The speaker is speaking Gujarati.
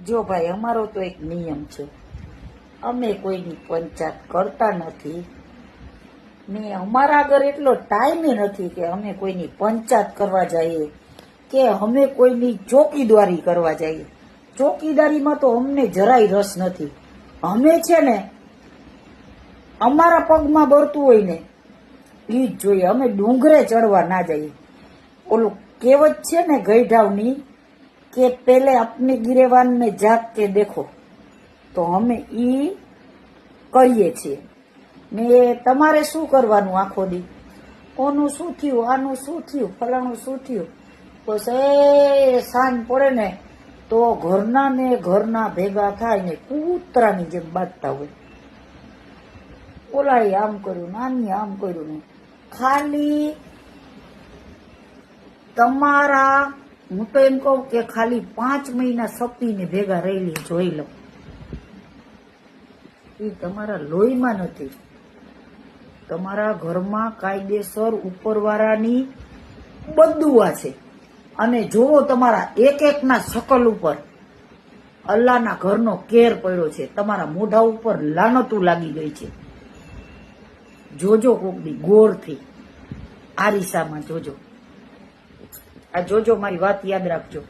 જો ભાઈ, અમારો તો એક નિયમ છે, અમે કોઈની પંચાયત કરતા નથી ને અમારા આગળ એટલો ટાઈમ નથી કે અમે કોઈની પંચાયત કરવા જઈએ કે અમે કોઈની ચોકીદારી કરવા જઈએ. ચોકીદારીમાં તો અમને જરાય રસ નથી. અમે છે ને અમારા પગમાં બળતું હોય ને ઈ જ જોઈએ. અમે ડુંગરે ચડવા ના જઈએ. ઓલું કહેવત છે ને ગઈઢાવની કે પેલે अपने गिरेवान में जाग के देखो, તો અમે ઈ કરીએ છીએ. ને તમારે શું કરવાનું આખો દી? ઓનું શું થયું, આનું શું થયું, ફલાણું શું થયું? બસ એ સાંજ પડે ને તો ઘરના ને ઘરના ભેગા થાય ને કૂતરાની જેમ બાંધતા હોય. ઓલાએ આમ કર્યું, નાની આમ કર્યું ને ખાલી તમારા, હું તો એમ કહું કે ખાલી 5 મહિના સપીને ભેગા રહેલી જોઈ લો. એ તમારા લોહીમાં નથી. તમારા ઘરમાં કાયદેસર ઉપરવાળાની બદદુઆ છે. અને જોવો તમારા એક એકના શકલ ઉપર અલ્લાહના ઘરનો કેર પડ્યો છે. તમારા મોઢા ઉપર લાનતું લાગી ગઈ છે. જોજો કોકની ગોળથી આરીસામાં જોજો. આ જોજો, મારી વાત યાદ રાખજો.